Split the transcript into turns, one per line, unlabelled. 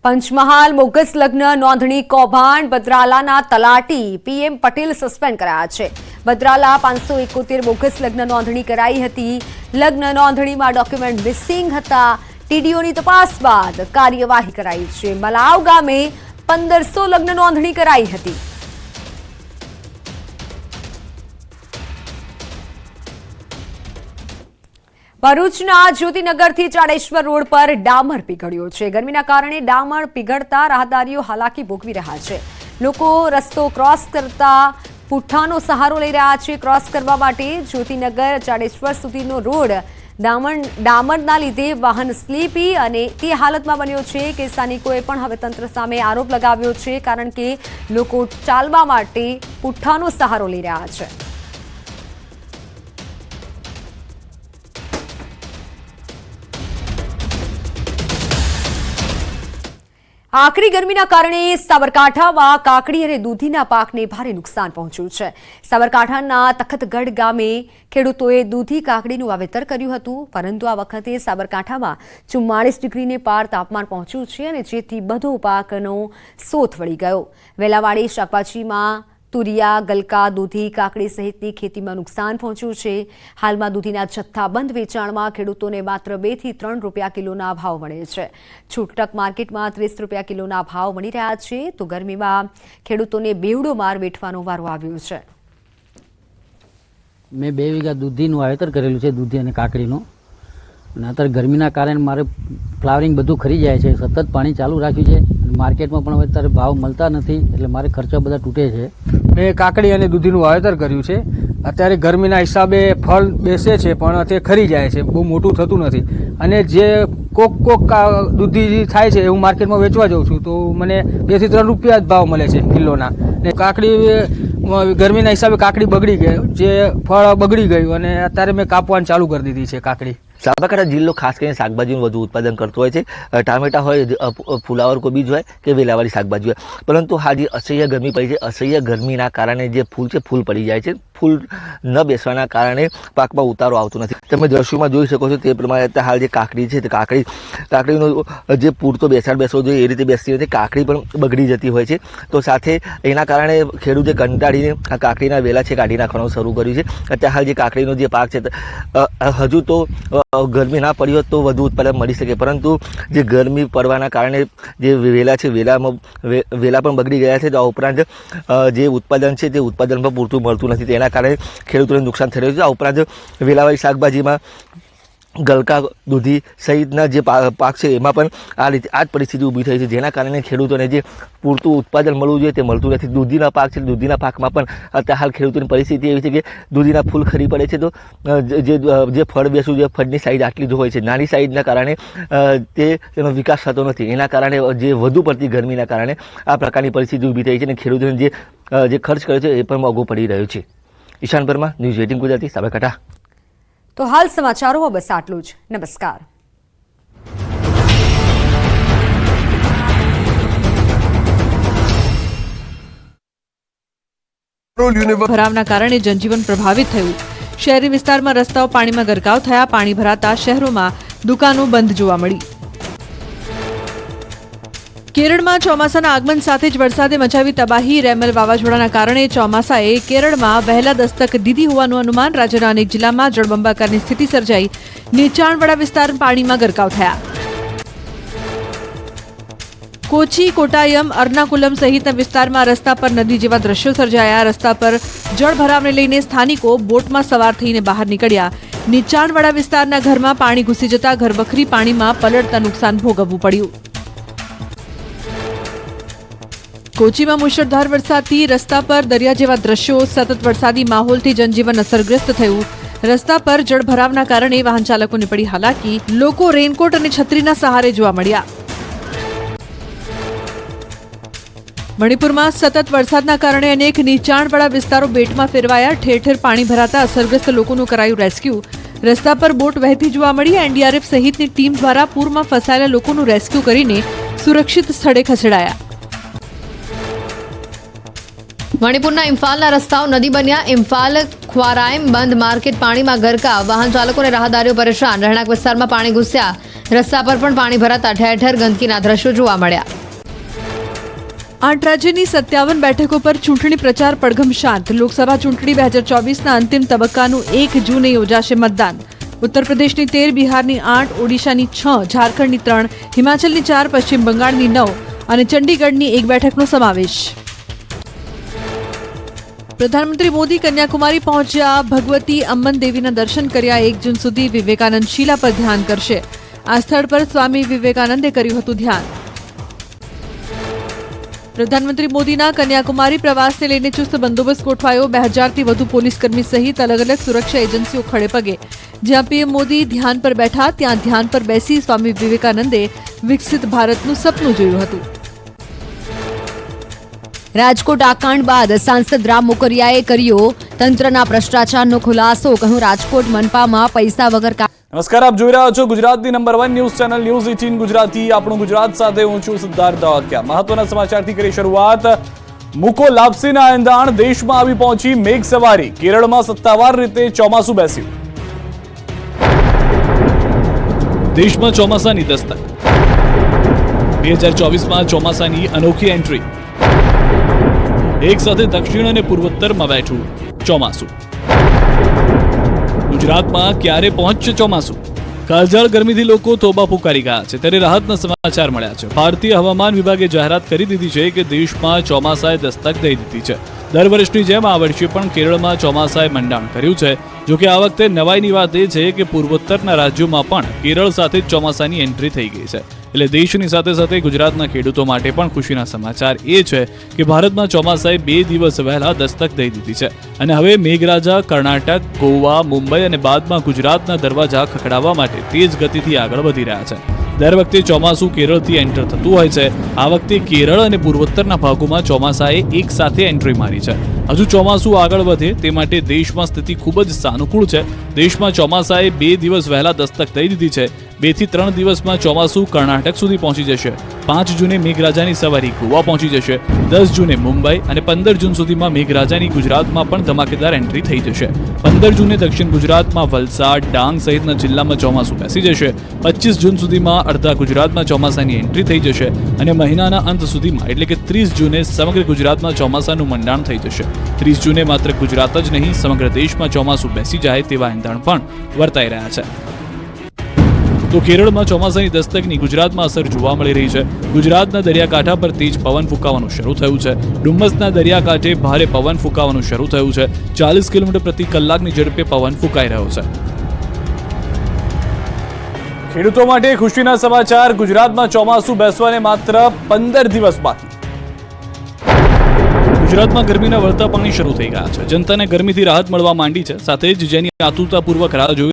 Panchmahal bogus લગ્ન નોંધણી કૌભાંડ બદ્રાલાના તલાટી પીએમ પટેલ સસ્પેન્ડ કરાયા છે। બદ્રાલા 571 બોગસ લગ્ન નોંધણી કરાઈ હતી। લગ્ન નોંધણીમાં ડોક્યુમેન્ટ મિસિંગ હતા। ટીડીઓની તપાસ બાદ કાર્યવાહી કરાઈ છે। મલાવ ગામે 1500 લગ્ન નોંધણી કરાઈ હતી। ભરૂચના જ્યોતિનગરથી ચાડેશ્વર રોડ પર ડામર પીગળ્યો છે। ગરમીના કારણે ડામર પીગળતા રાહદારીઓ હાલાકી ભોગવી રહ્યા છે। લોકો રસ્તો ક્રોસ કરતા પુઠ્ઠાનો સહારો લઈ રહ્યા છે। ક્રોસ કરવા માટે જ્યોતિનગર ચાડેશ્વર સુધીનો રોડ ડામરના લીધે વાહન સ્લીપી અને તે હાલતમાં બન્યો છે કે સ્થાનિકોએ પણ હવે તંત્ર સામે આરોપ લગાવ્યો છે, કારણ કે લોકો ચાલવા માટે પુઠ્ઠાનો સહારો લઈ રહ્યા છે। આકરી ગરમીના કારણે સાબરકાંઠામાં કાકડી અને દૂધીના પાકને ભારે નુકસાન પહોંચ્યું છે। સાબરકાંઠાના તખતગઢ ગામે ખેડૂતોએ દૂધી કાકડીનું વાવેતર કર્યું હતું, પરંતુ આ વખતે સાબરકાંઠામાં 44 ડિગ્રીને પાર તાપમાન પહોંચ્યું છે અને જેથી બધો પાકનો સોથ વળી ગયો। વેલાવાડી શાકભાજીમાં તુરિયા, ગલકા, દૂધી, કાકડી સહિતની ખેતીમાં નુકસાન પહોંચ્યું છે। હાલમાં દૂધીના જથ્થાબંધ વેચાણમાં ખેડૂતોને માત્ર 2 થી 3 રૂપિયા કિલોના ભાવ મળે છે। છૂટક માર્કેટમાં 30 રૂપિયા કિલોના ભાવ મળી રહ્યા છે, તો ગરમીમાં ખેડૂતોને બેવડો માર વેઠવાનો વારો આવ્યો છે।
મેં 2 વીઘા દૂધીનું વાવેતર કરેલું છે, દૂધી અને કાકડીનું, અને અત્યારે ગરમીના કારણે મારે ફ્લાવરિંગ બધું ખરી જાય છે। સતત પાણી ચાલુ રાખ્યું છે, માર્કેટમાં પણ અત્યારે ભાવ મળતા નથી, એટલે મારે ખર્ચા બધા તૂટે છે।
મેં કાકડી અને દૂધીનું વાવેતર કર્યું છે। અત્યારે ગરમીના હિસાબે ફળ બેસે છે, પણ તે ખરી જાય છે, બહુ મોટું થતું નથી। અને જે કોક દૂધી થાય છે હું માર્કેટમાં વેચવા જાઉં છું, તો મને 2 થી 3 રૂપિયા જ ભાવ મળે છે કિલોના। ને કાકડી ગરમીના હિસાબે કાકડી બગડી ગઈ, જે ફળ બગડી ગયું, અને અત્યારે મેં કાપવાનું ચાલુ કરી દીધી છે કાકડી।
સાબરકાંઠા જિલ્લો ખાસ કરીને શાકભાજીનું વધુ ઉત્પાદન કરતો હોય છે। ટામેટા હોય, ફુલાવર કોબીજ હોય કે વેલાવાળી શાકભાજી હોય, પરંતુ હાજી અસહ્ય ગરમી પડી છે। અસહ્ય ગરમીના કારણે જે ફૂલ છે ફૂલ પડી જાય છે। ફૂલ ન બેસવાના કારણે પાકમાં ઉતારો આવતો નથી। તમે દ્રશ્યોમાં જોઈ શકો છો તે પ્રમાણે હાલ જે કાકડી છે, કાકડીનો જે પૂરતો બેસવો જોઈએ એ રીતે બેસતી નથી, કાકડી પણ બગડી જતી હોય છે। તો સાથે એના કારણે ખેડૂતે કંટાળીને આ કાકડીના વેલા છે કાઢી નાખવાનું શરૂ કર્યું છે। અત્યારે હાલ જે કાકડીનો જે પાક છે, હજુ તો ગરમી ના પડી હોત તો વધુ ઉત્પાદન મળી શકે, પરંતુ જે ગરમી પડવાના કારણે જે વેલા છે વેલા પણ બગડી ગયા છે। તો આ ઉપરાંત જે ઉત્પાદન છે તે ઉત્પાદન પણ પૂરતું મળતું નથી, તેના કારણે ખેડૂતોને નુકસાન થઈ રહ્યું છે। આ ઉપરાંત વેલાવાળી શાકભાજીમાં ગલકા, દૂધી સહિતના જે પાક છે એમાં પણ આ જ પરિસ્થિતિ ઊભી થઈ છે, જેના કારણે ખેડૂતોને જે પૂરતું ઉત્પાદન મળવું જોઈએ તે મળતું નથી। દૂધીના પાક છે, દૂધીના પાકમાં પણ અત્યારે હાલ ખેડૂતોની પરિસ્થિતિ એવી છે કે દૂધીના ફૂલ ખરી પડે છે, તો જે ફળ બેસવું જોઈએ, ફળની સાઈઝ આટલી જ હોય છે, નાની સાઈઝના કારણે તેનો વિકાસ થતો નથી। એના કારણે જે વધુ પડતી ગરમીના કારણે આ પ્રકારની પરિસ્થિતિ ઊભી થઈ છે, અને ખેડૂતોને જે ખર્ચ કર્યો છે એ પણ મોંઘો પડી રહ્યો છે। ઈશાન પરમાર, ન્યૂઝ 18 ગુજરાતી, સાબરકાંઠા।
તો હાલ સમાચારોમાં બસ આટલું જ। નમસ્કાર।
ભરાવના કારણે જનજીવન પ્રભાવિત થયું। શહેરી વિસ્તારમાં રસ્તાઓ પાણીમાં ગરકાવ થયા। પાણી ભરાતા શહેરોમાં દુકાનો બંધ જોવા મળી। કેરળમાં ચોમાસાના આગમન સાથે જ વરસાદે મચાવી તબાહી। રેમલ વાવાઝોડાના કારણે ચોમાસાએ કેરળમાં વહેલા દસ્તક દીધી હોવાનું અનુમાન। રાજ્યના અનેક જિલ્લામાં જળબંબાકારની સ્થિતિ સર્જાઈ। નીચાણવાળા વિસ્તાર પાણીમાં ગરકાવ થયા। કોચી, કોટાયમ, અર્નાકુલમ સહિતના વિસ્તારમાં રસ્તા પર નદી જેવા દ્રશ્યો સર્જાયા। રસ્તા પર જળભરાવને લઈને સ્થાનિકો બોટમાં સવાર થઈને બહાર નીકળ્યા। નીચાણવાળા વિસ્તારના ઘરમાં પાણી ઘૂસી જતા ઘરવખરી પાણીમાં પલળતા નુકસાન ભોગવવું પડ્યું। કોચીમાં મુશળધાર વરસાદથી રસ્તા પર દરિયા જેવા દ્રશ્યો। સતત વરસાદી માહોલથી જનજીવન અસરગ્રસ્ત થયું। રસ્તા પર જળભરાવના કારણે વાહન ચાલકોને પડી હાલાકી। લોકો રેનકોટ અને છત્રીના સહારે જોવા મળ્યા। મણિપુરમાં સતત વરસાદના કારણે અનેક નીચાણવાળા વિસ્તારો બેટમાં ફેરવાયા। ઠેર ઠેર પાણી ભરાતા અસરગ્રસ્ત લોકોનું કરાયું રેસ્ક્યુ। રસ્તા પર બોટ વહેતી જોવા મળી। એનડીઆરએફ સહિતની ટીમ દ્વારા પૂરમાં ફસાયેલા લોકોનું રેસ્ક્યુ કરીને સુરક્ષિત સ્થળે ખસેડાયા। મણિપુરના ઇમ્ફાલના રસ્તાઓ નદી બન્યા। ઇમ્ફાલ ખ્વારાઇમ બંધ માર્કેટ પાણીમાં ગરકાવ। વાહન ચાલકો અને રાહદારીઓ પરેશાન। રહેણાંક વિસ્તારમાં પાણી ઘૂસ્યા।
રસ્તા પર પણ પાણી ભરાતા ઠેર ઠેર ગંદકીના દ્રશ્યો જોવા મળ્યા.
8 રાજ્યની 57 બેઠકો પર ચૂંટણી પ્રચાર પડઘમ શાંત. લોકસભા ચૂંટણી 2024ના અંતિમ તબક્કાનું 1 જૂને યોજાશે મતદાન. ઉત્તર પ્રદેશની 13, બિહારની 8, ઓડિશાની 6, ઝારખંડની 3, હિમાચલની 4, પશ્ચિમ બંગાળની 9 અને ચંડીગઢની 1 બેઠકનો સમાવેશ. પ્રધાનમંત્રી મોદી કન્યાકુમારી પહોંચ્યા. ભગવતી અમ્મન દેવીના દર્શન કર્યા. 1 જૂન સુધી વિવેકાનંદ શિલા પર ધ્યાન કરશે. આ સ્થળ પર સ્વામી વિવેકાનંદે કર્યું હતું ધ્યાન. પ્રધાનમંત્રી મોદીના કન્યાકુમારી પ્રવાસને લઈને ચુસ્ત બંદોબસ્ત ગોઠવાયો. 2000થી વધુ પોલીસકર્મી સહિત અલગ અલગ સુરક્ષા એજન્સીઓ ખડે પગે. જ્યાં પીએમ મોદી ધ્યાન પર બેઠા ત્યાં ધ્યાન પર બેસી સ્વામી વિવેકાનંદે વિકસિત ભારતનું સપનું જોયું હતું.
રાજકોટ આકાંડ બાદ સાંસદ રામ મોકરિયાએ કર્યો તંત્રના ભ્રષ્ટાચારનો ખુલાસો. કહ્યું, રાજકોટ મનપામાં પૈસા વગર
નમસ્કાર, આપ જોઈ રહ્યા છો ગુજરાતની number 1 news channel news 18 Gujarati. આપણું ગુજરાત સાથે હું છું સિદ્ધાર્થ દાવાકિયા. મહત્વના સમાચારથી કરી શરૂઆત. મૂકો લાપસીના એંધાણ, દેશમાં આવી પહોંચી મેઘ સવારી. કેરળમાં સત્તાવાર રીતે ચોમાસું બેસ્યું. દેશમાં ચોમાસાની દસ્તક. 2024માં ચોમાસાની અનોખી એન્ટ્રી. એક સાથે દક્ષિણ અને પૂર્વોત્તરમાં બેઠું ચોમાસું. ગુજરાતમાં ક્યારે પહોંચશે ચોમાસું? કાળઝાળ ગરમીથી લોકો તોબા પુકારી ગયા છે, ત્યારે રાહતના સમાચાર મળ્યા છે. ભારતીય હવામાન વિભાગે જાહેરાત કરી દીધી છે કે દેશમાં ચોમાસાએ દસ્તક દઈ દીધી છે. દર વર્ષની જેમ આ વર્ષે પણ કેરળમાં ચોમાસાએ મંડાણ કર્યું છે. જોકે આ વખતે નવાઈની વાત એ છે કે પૂર્વોત્તરના રાજ્યોમાં પણ કેરળ સાથે જ ચોમાસાની એન્ટ્રી થઈ ગઈ છે. એટલે દેશની સાથે સાથે ગુજરાતના ખેડૂતો માટે પણ ખુશીના સમાચાર એ છે કે ભારતમાં ચોમાસાએ 2 દિવસ વહેલા દસ્તક દઈ દીધી છે અને હવે મેઘરાજા કર્ણાટક, ગોવા, મુંબઈ અને બાદમાં ગુજરાતના દરવાજા ખખડાવવા માટે તેજ ગતિથી આગળ વધી રહ્યા છે. દર વખતે ચોમાસું કેરળથી એન્ટર થતું હોય છે. આ વખતે કેરળ અને પૂર્વોત્તરના ભાગોમાં ચોમાસાએ એક સાથે એન્ટ્રી મારી છે. હજુ ચોમાસું આગળ વધે તે માટે દેશમાં સ્થિતિ ખૂબ જ સાનુકૂળ છે. દેશમાં ચોમાસાએ 2 દિવસ વહેલા દસ્તક દઈ દીધી છે. 2 થી 3 દિવસમાં ચોમાસું કર્ણાટક સુધી પહોંચી જશે. 5 જૂને મેઘરાજાની સવારી ગોવા પહોંચી જશે. 10 જૂને મુંબઈ અને 15 જૂન સુધીમાં મેઘરાજાની ગુજરાતમાં પણ ધમાકેદાર એન્ટ્રી થઈ જશે. 15 જૂને દક્ષિણ ગુજરાતમાં વલસાડ, ડાંગ સહિતના જિલ્લામાં ચોમાસું બેસી જશે. 25 જૂન સુધીમાં અડધા ગુજરાતમાં ચોમાસાની એન્ટ્રી થઈ જશે અને મહિનાના અંત સુધીમાં એટલે કે 30 જૂને સમગ્ર ગુજરાતમાં ચોમાસાનું મંડાણ થઈ જશે. 30 જૂને માત્ર ગુજરાત જ નહીં સમગ્ર દેશમાં ચોમાસું બેસી જાય તેવા એંધાણ પણ વર્તાઈ રહ્યા છે. તો કેરળમાં ચોમાસાની દસ્તકની ગુજરાતમાં અસર જોવા મળી રહી છે. ગુજરાતના દરિયાકાંઠા પર તેજ પવન ફૂંકાવાનું શરૂ થયું છે. ડુમ્મસના દરિયાકાંઠે ભારે પવન ફૂંકાવાનું શરૂ થયું છે. 40 કિલોમીટર પ્રતિ કલાકની ઝડપે પવન ફૂંકાઈ રહ્યો છે. ખેડૂતો માટે ખુશીના સમાચાર. ગુજરાતમાં ચોમાસું બેસવાને માત્ર 15 દિવસ બાકી. ગુજરાતમાં ગરમીના વળતા પાણી શરૂ થઈ ગયા છે. જનતાને ગરમીથી રાહત મળવા માંડી છે. સાથે જ જેની આતુરતાપૂર્વક રાહ જોઈ